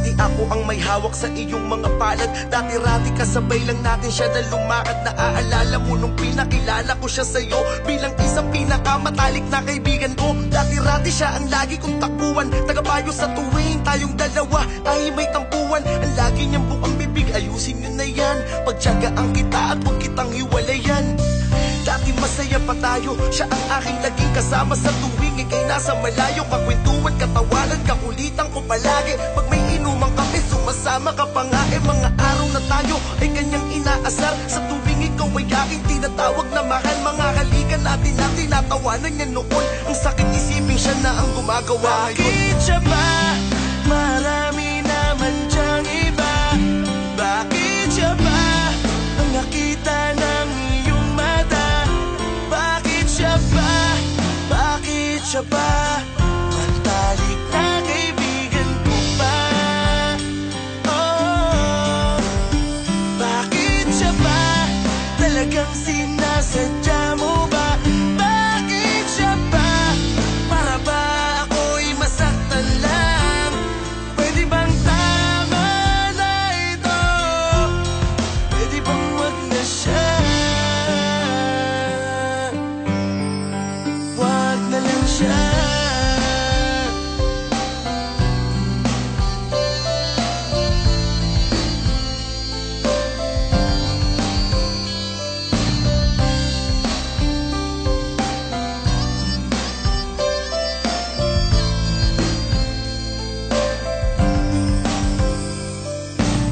Dati ako ang may hawak sa iyong mga palad. Dati-rati kasabay lang natin siya na lumakad. Naaalala mo nung pinakilala ko siya sa'yo bilang isang pinakamatalik na kaibigan ko. Dati-rati siya ang lagi kong takbuhan, tagapayo sa tuwing tayong dalawa ay may tampuan. Ang lagi niyang bukang bibig, ayusin niyo na yan, pagtiyagaan kita at huwag kitang hiwalayan. Dati masaya pa tayo, siya ang aking laging kasama sa tuwing ika'y nasa malayo. Kakwentuhan, katawanan, kakulitan ko palagi. Pag may inumang kape, sumasama ka pa nga. Mga araw na tayo ay kanyang inaasar. Sa tuwing ikaw ay aking tinatawag na mahal. Mga halikan natin na tinatawanan niya noon. Ang sakit isipin siya na ang gumagawa ngayon. Bakit siya ba? Marami naman diyang iba. Bakit siya ba? Ang nakita ng iyong mata. Bakit siya ba? Bakit siya ba? Matalik na kaibigan ko pa. Oh, bakit siya ba? Talagang sinasadya mo ba? Bakit siya ba? Para ba ako'y masaktan lang? Pwede bang tama na ito? Pwede bang wag na siya? Wag na lang siya.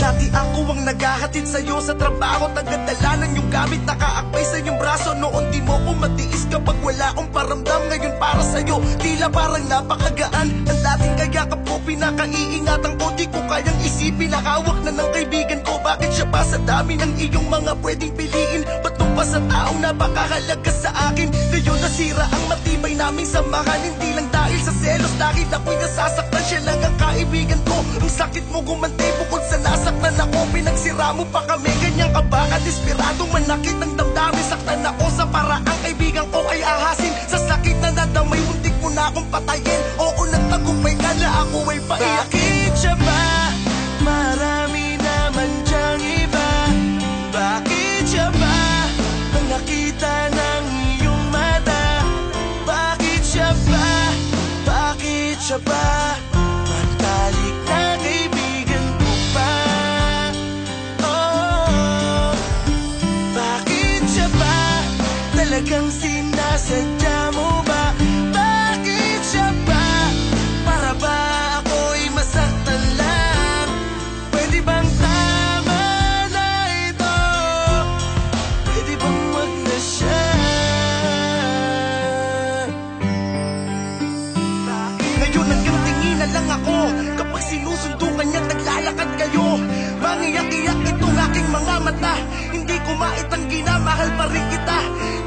Dati ako ang naghahatid sa'yo sa trabaho, tagadalanan yung gamit, nakaakbay sa iyong braso. Noon di mo ko matiis kapag wala akong paramdam. Ngayon para sa'yo, tila parang napakagaan. Ang dating kayakap ko, pinakaiingatan ko. Di ko kayang isipin na hawak na ng kaibigan ko. Bakit siya pa sa dami ng iyong mga pwedeng piliin? Ba't nung pa sa taong napakahalaga sa akin? Ngayon nasira ang matibay naming samahan. Hindi lang dahil sa selos, dahil ako'y nasasaktan. Siya lang ang kaibigan ko. Ang sakit mo gumanti bukod sa nasaktan ako. Pinagsira mo pa kami, ganyan ka ba? Desperadong manakit ng damdamin. Saktan ako sa paraang kaibigan ko ay ahasin. Sa sakit na nadamay, muntik mo na akong patayin. Oo, nagtagumpay ka na ako ay paiyakin. Bakit siya ba? Marami naman diyang iba. Bakit siya ba? Ang nakita ng iyong mata. Bakit siya ba? Bakit siya ba? Matalik na kaibigan ko pa. Oh, bakit siya ba? Talagang sinasadya mo ba? Bakit siya ba? Para ba ako'y masaktan lang? Pwede bang tama na ito? Pwede bang wag na siya? Ngayon hanggang tingin na lang ako kapag sinusundo kanya't naglalakad kayo. Mangiyak-iyak itong aking mga mata. Hindi ko maitanggi na mahal pa rin kita.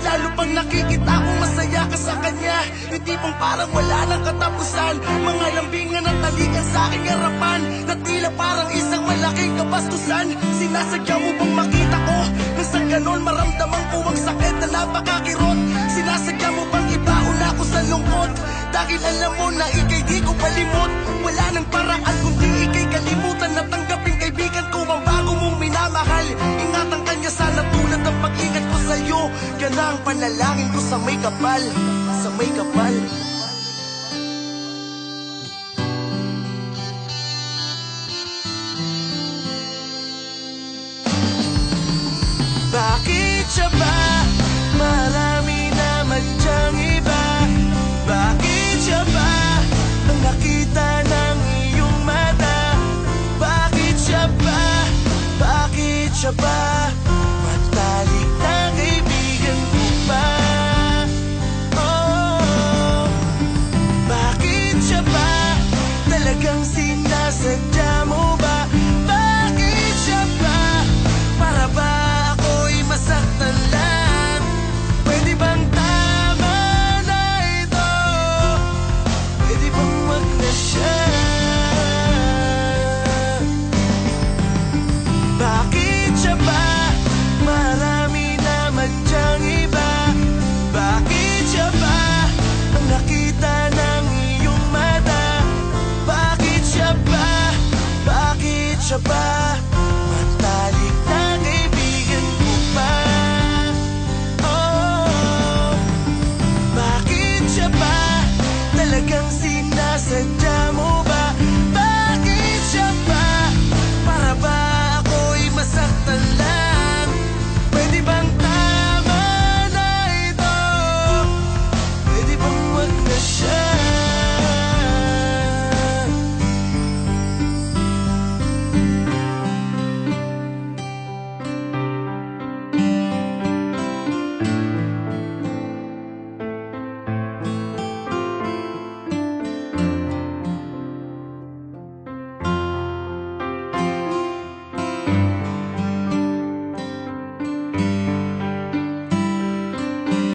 Lalo pang nakikita kong masaya ka sa kanya. Hindi pang parang wala ng katapusan. Mga lambingan at talikan sa aking harapan, na tila parang isang malaking kabastusan. Sinasadya mo bang makita ko? Nang sa ganon maramdaman ko ang sakit na napakakirot. Sinasadya mo bang ibaon ako sa lungkot? Dahil alam mo na ika'y di ko palimot. Wala nang paraan kundi ika'y kalimutan. Na tanggapin kaibigan ko ang bago mong minamahal. Ingatan kanya sana tulad ng pag-ingat ko sa'yo. Yan ang panalangin ko sa may kapal. Sa may kapal.